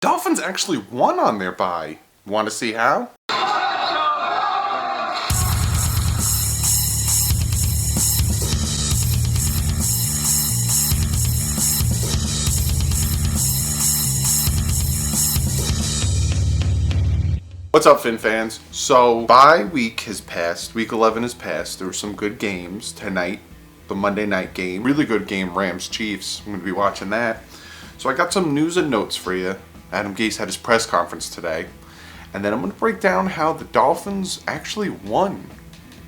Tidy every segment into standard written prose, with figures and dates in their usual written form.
Dolphins actually won on their bye. Want to see how? What's up, Fin fans? So, bye week has passed. Week 11 has passed. There were some good games tonight. The Monday night game. Really good game, Rams-Chiefs. I'm going to be watching that. So I got some news and notes for you. Adam Gase had his press conference today. And then I'm going to break down how the Dolphins actually won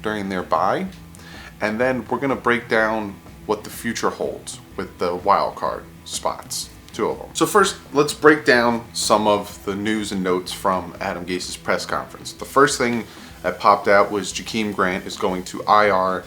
during their bye. And then we're going to break down what the future holds with the wild card spots. Two of them. So first, let's break down some of the news and notes from Adam Gase's press conference. The first thing that popped out was Jakeem Grant is going to IR.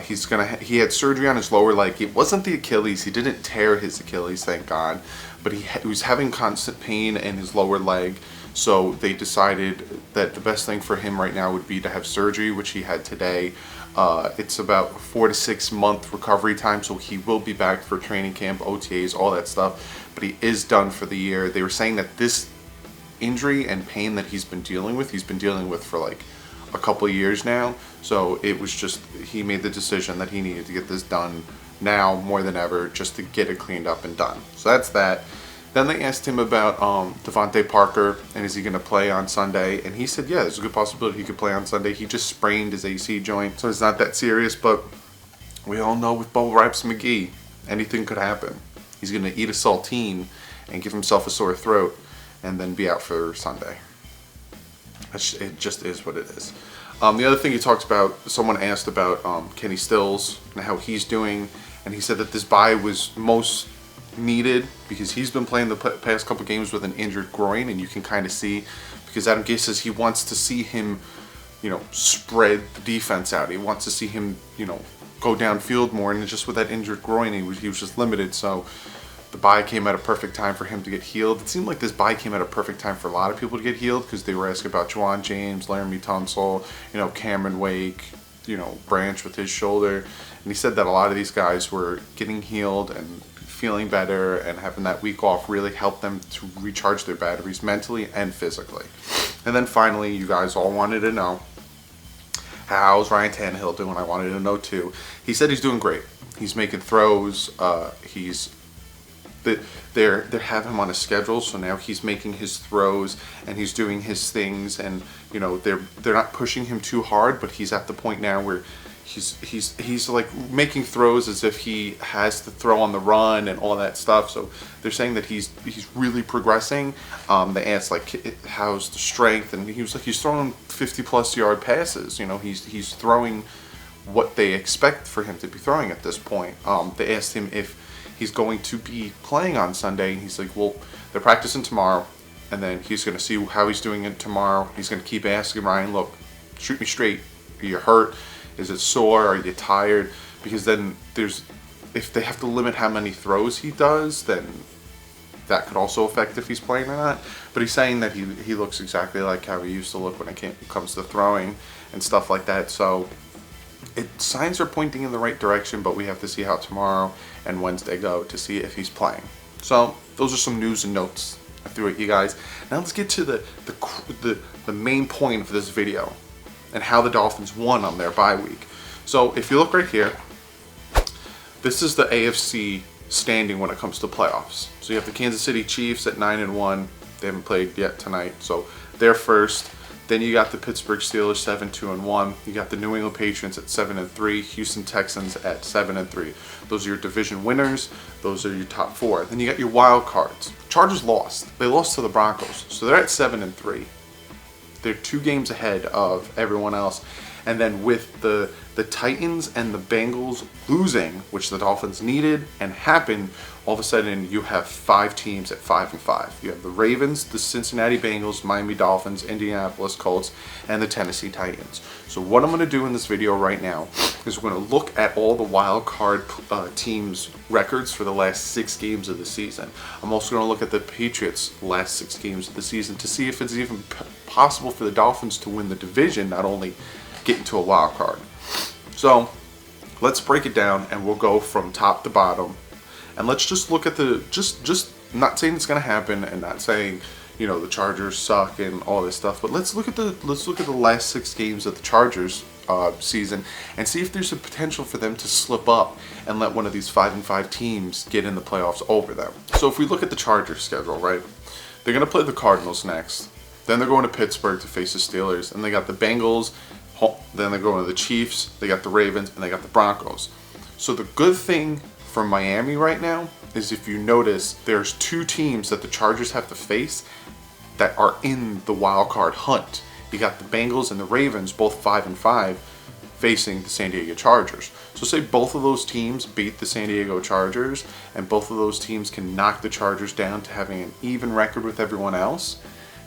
He had surgery on his lower leg. It wasn't the Achilles. He didn't tear his Achilles, thank God. But he was having constant pain in his lower leg. So they decided that the best thing for him right now would be to have surgery, which he had today. It's about 4 to 6 month recovery time, so he will be back for training camp, OTAs, all that stuff. But he is done for the year. They were saying that this injury and pain that he's been dealing with for like a couple of years now. So it was just, he made the decision that he needed to get this done now more than ever, just to get it cleaned up and done. So that's that. Then they asked him about Devontae Parker and is he going to play on Sunday, and he said yeah, there's a good possibility he could play on Sunday. He just sprained his AC joint, so it's not that serious, but we all know with Bo Rips McGee, anything could happen. He's going to eat a saltine and give himself a sore throat and then be out for Sunday. It just is what it is. The other thing he talked about, someone asked about Kenny Stills and how he's doing, and he said that this bye was most needed because he's been playing the past couple games with an injured groin, and you can kind of see, because Adam Gase says he wants to see him, spread the defense out. He wants to see him, go downfield more, and just with that injured groin, he was just limited. So the bye came at a perfect time for him to get healed. It seemed like this bye came at a perfect time for a lot of people to get healed because they were asking about Juwan James, Laramie Tunsil, Cameron Wake, Branch with his shoulder. And he said that a lot of these guys were getting healed and feeling better, and having that week off really helped them to recharge their batteries mentally and physically. And then finally, you guys all wanted to know, how's Ryan Tannehill doing? I wanted to know too. He said he's doing great. He's making throws. They have him on a schedule, so now he's making his throws and he's doing his things, and they're not pushing him too hard, but he's at the point now where he's like making throws as if he has to throw on the run and all that stuff. So they're saying that he's really progressing. They asked like how's the strength, and he was like he's throwing 50+ yard passes. He's throwing what they expect for him to be throwing at this point. They asked him if he's going to be playing on Sunday, and he's like, well, they're practicing tomorrow, and then he's going to see how he's doing it tomorrow. He's going to keep asking Ryan, look, shoot me straight. Are you hurt? Is it sore? Are you tired? Because then if they have to limit how many throws he does, then that could also affect if he's playing or not. But he's saying that he looks exactly like how he used to look when it comes to throwing and stuff like that. So signs are pointing in the right direction, but we have to see how tomorrow and Wednesday go to see if he's playing. So those are some news and notes I threw at you guys. Now let's get to the main point of this video and how the Dolphins won on their bye week. So if you look right here, this is the AFC standing when it comes to playoffs. So you have the Kansas City Chiefs at 9-1. They haven't played yet tonight, so they're first. Then you got the Pittsburgh Steelers 7-2-1. You got the New England Patriots at 7-3. Houston Texans at 7-3. Those are your division winners. Those are your top four. Then you got your wild cards. Chargers lost. They lost to the Broncos, so they're at 7-3. They're 2 games ahead of everyone else. And then with the Titans and the Bengals losing, which the Dolphins needed and happened, all of a sudden you have 5 teams at 5-5. You have the Ravens, the Cincinnati Bengals, Miami Dolphins, Indianapolis Colts, and the Tennessee Titans. So what I'm going to do in this video right now is we're going to look at all the wild card teams' records for the last 6 games of the season. I'm also going to look at the Patriots' last 6 games of the season to see if it's even possible for the Dolphins to win the division, not only get into a wild card. So let's break it down, and we'll go from top to bottom, and let's just look at the just I'm not saying it's going to happen, and not saying, you know, the Chargers suck and all this stuff. But let's look at the last 6 games of the Chargers season and see if there's a potential for them to slip up and let one of these 5-5 teams get in the playoffs over them. So if we look at the Chargers schedule, right, they're going to play the Cardinals next. Then they're going to Pittsburgh to face the Steelers, and they got the Bengals. Then they're going to the Chiefs. They got the Ravens, and they got the Broncos. So the good thing for Miami right now is, if you notice, there's 2 teams that the Chargers have to face that are in the wild card hunt. You got the Bengals and the Ravens, both 5-5, facing the San Diego Chargers. So say both of those teams beat the San Diego Chargers, and both of those teams can knock the Chargers down to having an even record with everyone else,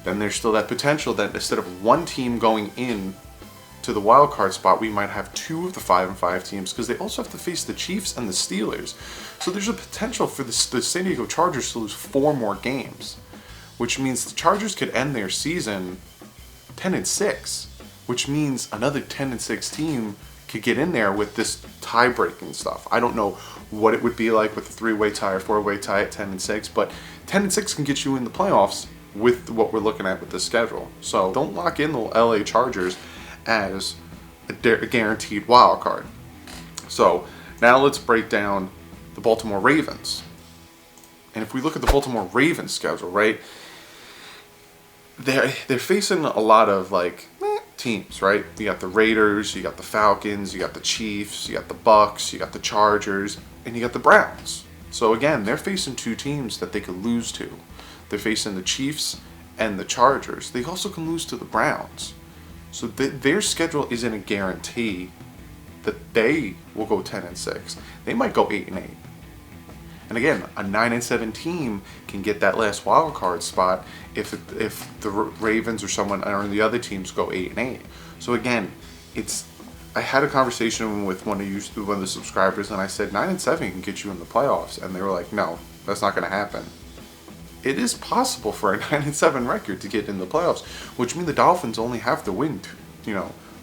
then there's still that potential that instead of one team going in to the wild card spot, we might have 2 of the 5-5 teams, because they also have to face the Chiefs and the Steelers. So there's a potential for the San Diego Chargers to lose 4 more games, which means the Chargers could end their season 10-6, which means another 10-6 team could get in there with this tie-breaking stuff. I don't know what it would be like with a 3-way tie or 4-way tie at 10-6, but 10-6 can get you in the playoffs with what we're looking at with this schedule. So don't lock in the LA Chargers as a guaranteed wild card. So now let's break down the Baltimore Ravens. And if we look at the Baltimore Ravens schedule, right, they're facing a lot of teams, right? You got the Raiders, you got the Falcons, you got the Chiefs, you got the Bucks, you got the Chargers, and you got the Browns. So again, they're facing 2 teams that they could lose to. They're facing the Chiefs and the Chargers. They also can lose to the Browns. So their schedule isn't a guarantee that they will go 10-6. They might go 8-8. And again, a 9-7 team can get that last wild card spot if the Ravens or someone or the other teams go 8-8. So again, I had a conversation with one of the subscribers, and I said 9-7 can get you in the playoffs, and they were like, no, that's not going to happen. It is possible for a 9-7 record to get in the playoffs, which means the Dolphins only have to win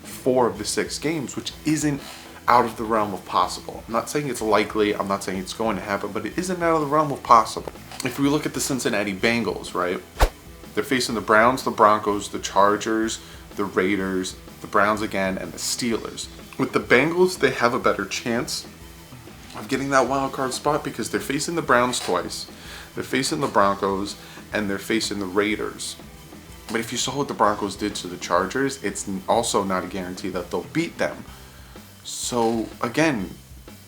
4 of the 6 games, which isn't out of the realm of possible. I'm not saying it's likely, I'm not saying it's going to happen, but it isn't out of the realm of possible. If we look at the Cincinnati Bengals, right, they're facing the Browns, the Broncos, the Chargers, the Raiders, the Browns again, and the Steelers. With the Bengals, they have a better chance of getting that wild card spot because they're facing the Browns twice, they're facing the Broncos, and they're facing the Raiders. But if you saw what the Broncos did to the Chargers, it's also not a guarantee that they'll beat them. So again,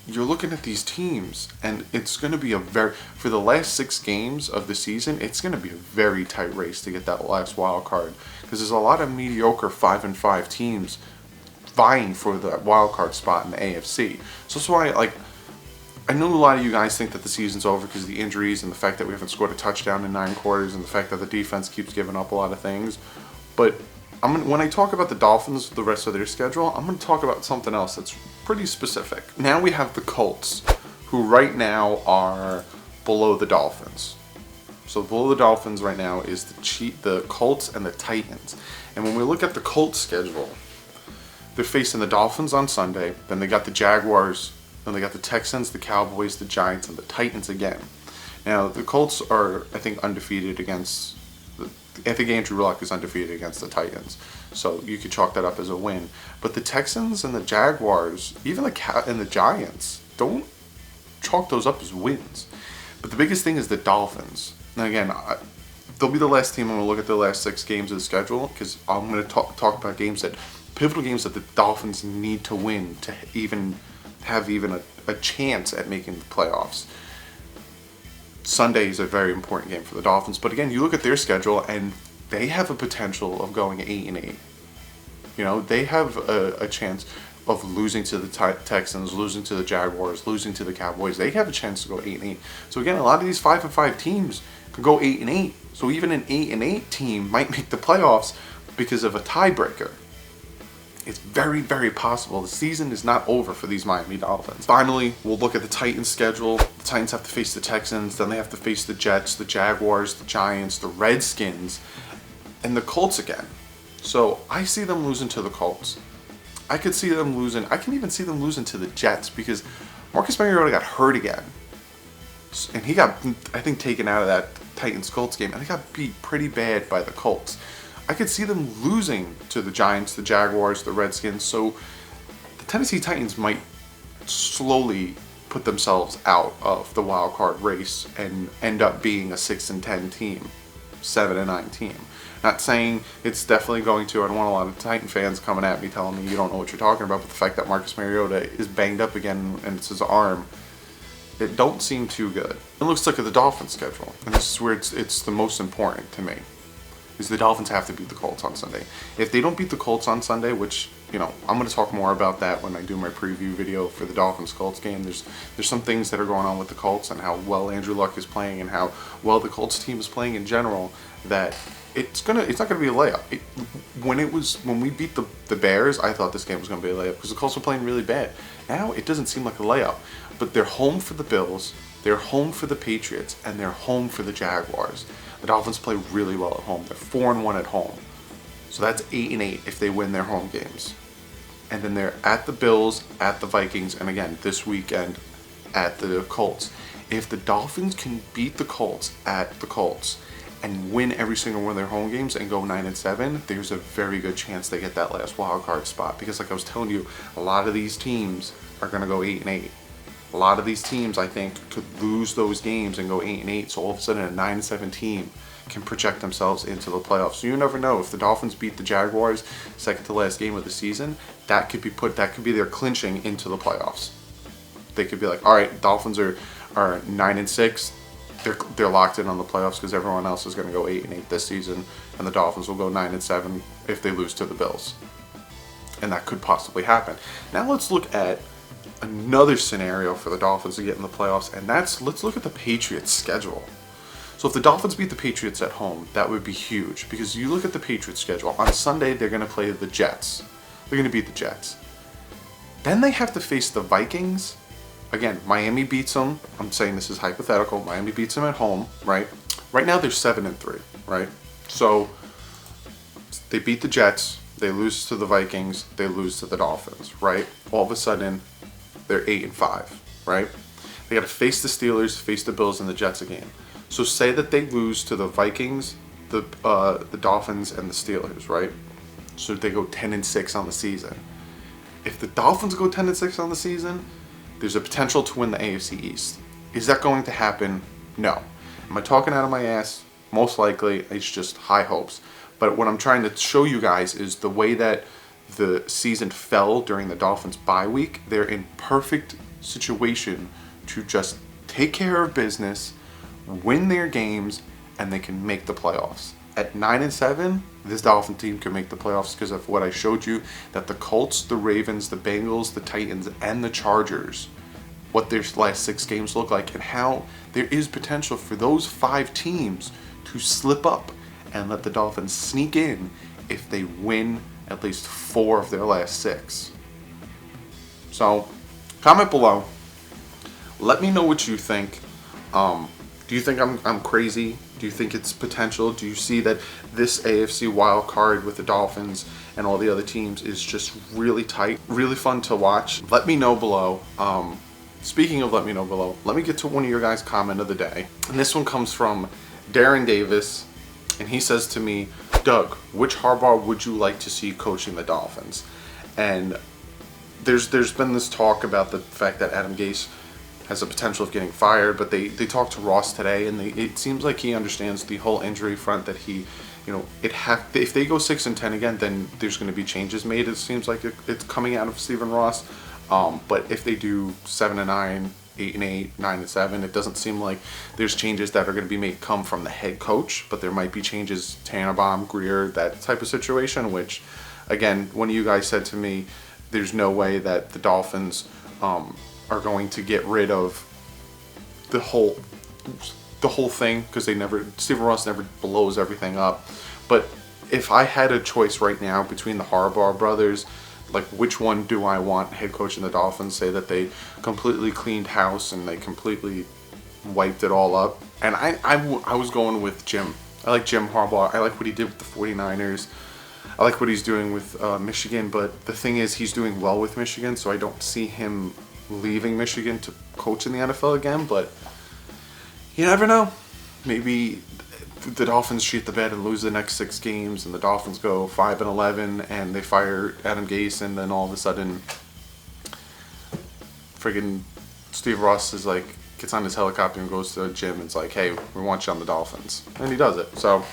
you're looking at these teams, and it's going to be for the last 6 games of the season, it's going to be a very tight race to get that last wild card, because there's a lot of mediocre 5-5 teams vying for the wild card spot in the AFC. So that's why, I know a lot of you guys think that the season's over because of the injuries and the fact that we haven't scored a touchdown in 9 quarters and the fact that the defense keeps giving up a lot of things. But when I talk about the Dolphins, the rest of their schedule, I'm going to talk about something else that's pretty specific. Now we have the Colts, who right now are below the Dolphins. So below the Dolphins right now is the Colts and the Titans. And when we look at the Colts schedule, they're facing the Dolphins on Sunday, then they got the Jaguars, then they got the Texans, the Cowboys, the Giants, and the Titans again. Now, the Colts are, I think, undefeated against... I think Andrew Luck is undefeated against the Titans. So you could chalk that up as a win. But the Texans and the Jaguars, even and the Giants, don't chalk those up as wins. But the biggest thing is the Dolphins. And again, they'll be the last team. I'm going to look at the last 6 games of the schedule, because I'm going to talk about pivotal games that the Dolphins need to win to have a chance at making the playoffs. Sunday is a very important game for the Dolphins, but again, you look at their schedule and they have a potential of going 8-8. They have a chance of losing to the Texans, losing to the Jaguars, losing to the Cowboys. They have a chance to go 8-8. So again, a lot of these 5-5 teams could go 8-8. So even an 8-8 team might make the playoffs because of a tiebreaker. It's very, very possible. The season is not over for these Miami Dolphins. Finally, we'll look at the Titans' schedule. The Titans have to face the Texans, then they have to face the Jets, the Jaguars, the Giants, the Redskins, and the Colts again. So I see them losing to the Colts. I could see them losing. I can even see them losing to the Jets because Marcus Mariota got hurt again. And he got, I think, taken out of that Titans-Colts game, and they got beat pretty bad by the Colts. I could see them losing to the Giants, the Jaguars, the Redskins, so the Tennessee Titans might slowly put themselves out of the wild card race and end up being a 6-10 team, 7-9 team. Not saying it's definitely going to. I don't want a lot of Titan fans coming at me telling me you don't know what you're talking about, but the fact that Marcus Mariota is banged up again and it's his arm, it don't seem too good. And let's look at the Dolphins schedule, and this is where it's the most important to me, is the Dolphins have to beat the Colts on Sunday. If they don't beat the Colts on Sunday, which, you know, I'm going to talk more about that when I do my preview video for the Dolphins-Colts game. There's some things that are going on with the Colts and how well Andrew Luck is playing and how well the Colts team is playing in general that it's not gonna be a layup. When we beat the Bears, I thought this game was gonna be a layup because the Colts were playing really bad. Now it doesn't seem like a layup, but they're home for the Bills, they're home for the Patriots, and they're home for the Jaguars. The Dolphins play really well at home. They're 4-1 at home, so that's 8-8 if they win their home games. And then they're at the Bills, at the Vikings, and again this weekend at the Colts. If the Dolphins can beat the Colts at the Colts and win every single one of their home games and go 9-7, there's a very good chance they get that last wild card spot. Because like I was telling you, a lot of these teams are going to go 8-8. A lot of these teams, I think, could lose those games and go 8-8. So all of a sudden, a 9-7 team can project themselves into the playoffs. So you never know, if the Dolphins beat the Jaguars second to last game of the season, that could be their clinching into the playoffs. They could be like, all right, Dolphins are 9-6. They're locked in on the playoffs because everyone else is going to go 8-8 this season, and the Dolphins will go 9-7 if they lose to the Bills. And that could possibly happen. Now let's look at another scenario for the Dolphins to get in the playoffs, and let's look at the Patriots' schedule. So if the Dolphins beat the Patriots at home, that would be huge, because you look at the Patriots' schedule. On Sunday, they're going to play the Jets. They're going to beat the Jets. Then they have to face the Vikings. Again, Miami beats them. I'm saying this is hypothetical. Miami beats them at home, right? Right now, they're 7-3, right? So they beat the Jets. They lose to the Vikings. They lose to the Dolphins, right? All of a sudden, they're 8-5, right? They got to face the Steelers, face the Bills, and the Jets again. So say that they lose to the Vikings, the Dolphins, and the Steelers, right? So they go 10-6 on the season. If the Dolphins go 10-6 on the season, there's a potential to win the AFC East. Is that going to happen? No. Am I talking out of my ass? Most likely, it's just high hopes. But what I'm trying to show you guys is the way that the season fell during the Dolphins bye week. They're in perfect situation to just take care of business, win their games, and they can make the playoffs. At 9-7, this Dolphin team can make the playoffs because of what I showed you, that the Colts, the Ravens, the Bengals, the Titans, and the Chargers, what their last 6 games look like, and how there is potential for those 5 teams to slip up and let the Dolphins sneak in if they win at least 4 of their last 6. So, comment below. Let me know what you think. Do you think I'm crazy? Do you think it's potential? Do you see that this AFC wild card with the Dolphins and all the other teams is just really tight, really fun to watch? Let me know below. Speaking of let me know below, let me get to one of your guys' comment of the day. And this one comes from Darren Davis, and he says to me, Doug, which Harbaugh would you like to see coaching the Dolphins? And there's been this talk about the fact that Adam Gase has a potential of getting fired, but they talked to Ross today, and it seems like he understands the whole injury front, that he, if they go 6-10 again, then there's going to be changes made. It seems like it's coming out of Stephen Ross. But if they do 7-9, 8-8, 9-7, it doesn't seem like there's changes that are going to be made come from the head coach, but there might be changes, Tannenbaum, Greer, that type of situation, which, again, one of you guys said to me, there's no way that the Dolphins are going to get rid of the whole thing, because Stephen Ross never blows everything up. But if I had a choice right now between the Harbaugh brothers, like which one do I want head coach in the Dolphins, say that they completely cleaned house and they completely wiped it all up. And I was going with Jim. I like Jim Harbaugh. I like what he did with the 49ers. I like what he's doing with Michigan, but the thing is, he's doing well with Michigan, so I don't see him leaving Michigan to coach in the NFL again. But you never know. Maybe the Dolphins shit the bed and lose the next 6 games, and the Dolphins go 5-11, and they fire Adam Gase, and then all of a sudden, friggin' Steve Ross is like, gets on his helicopter and goes to the gym and it's like, hey, we want you on the Dolphins. And he does it. So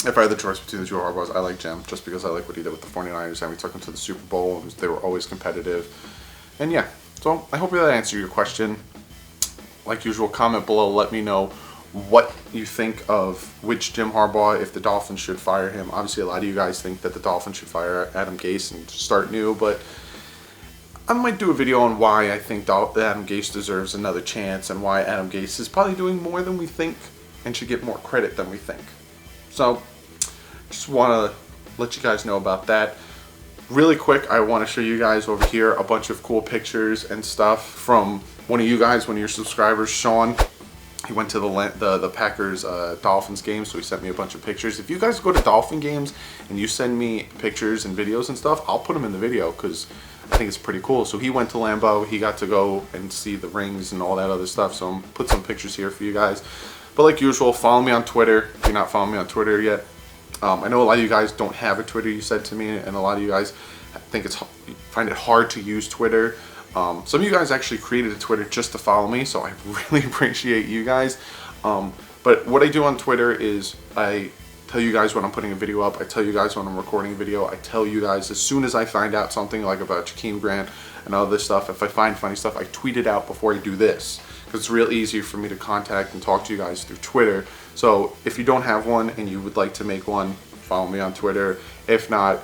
if I had the choice between the two Harbaughs, I like Jim just because I like what he did with the 49ers, and we took them to the Super Bowl. They were always competitive. And yeah, so I hope that answered your question. Like usual, comment below. Let me know what you think of which Jim Harbaugh, if the Dolphins should fire him. Obviously, a lot of you guys think that the Dolphins should fire Adam Gase and start new, but I might do a video on why I think Adam Gase deserves another chance and why Adam Gase is probably doing more than we think and should get more credit than we think. So, just want to let you guys know about that. Really quick, I want to show you guys over here a bunch of cool pictures and stuff from one of you guys, one of your subscribers, Sean. He went to the Packers Dolphins game, so he sent me a bunch of pictures. If you guys go to Dolphin games and you send me pictures and videos and stuff, I'll put them in the video because I think it's pretty cool. So he went to Lambeau, he got to go and see the rings and all that other stuff. So I'm put some pictures here for you guys. But like usual, follow me on Twitter if you're not following me on Twitter yet. I know a lot of you guys don't have a Twitter, you said to me, and a lot of you guys find it hard to use Twitter. Some of you guys actually created a Twitter just to follow me, so I really appreciate you guys. But what I do on Twitter is I tell you guys when I'm putting a video up, I tell you guys when I'm recording a video, I tell you guys as soon as I find out something like about Jakeem Grant and all this stuff, if I find funny stuff, I tweet it out before I do this. Because it's real easy for me to contact and talk to you guys through Twitter. So if you don't have one and you would like to make one, follow me on Twitter. If not,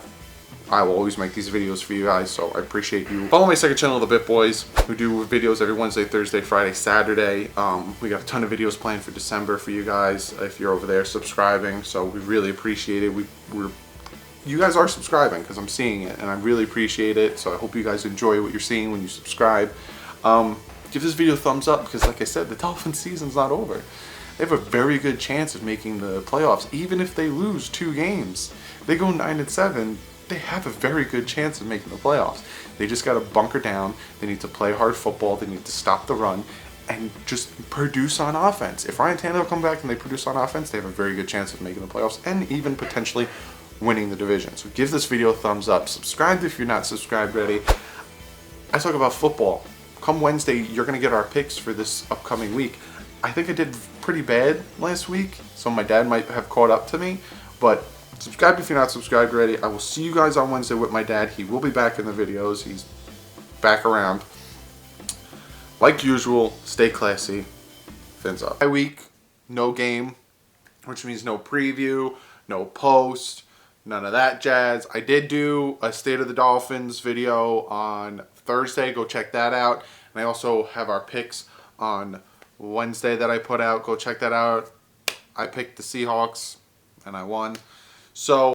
I will always make these videos for you guys, so I appreciate you. Follow my second channel, The Bit Boys, who do videos every Wednesday, Thursday, Friday, Saturday. We got a ton of videos planned for December for you guys if you're over there subscribing, so we really appreciate it. You guys are subscribing because I'm seeing it, and I really appreciate it, so I hope you guys enjoy what you're seeing when you subscribe. Give this video a thumbs up because, like I said, the Dolphins season's not over. They have a very good chance of making the playoffs, even if they lose 2 games. They go 9-7. They have a very good chance of making the playoffs. They just got to bunker down. They need to play hard football. They need to stop the run and just produce on offense. If Ryan Tannehill come back and they produce on offense, they have a very good chance of making the playoffs and even potentially winning the division. So give this video a thumbs up. Subscribe if you're not subscribed already. I talk about football. Come Wednesday, you're going to get our picks for this upcoming week. I think I did pretty bad last week, so my dad might have caught up to me, but subscribe if you're not subscribed already. I will see you guys on Wednesday with my dad. He will be back in the videos. He's back around. Like usual, stay classy. Fins up. My week, no game, which means no preview, no post, none of that jazz. I did do a State of the Dolphins video on Thursday. Go check that out. And I also have our picks on Wednesday that I put out. Go check that out. I picked the Seahawks and I won. So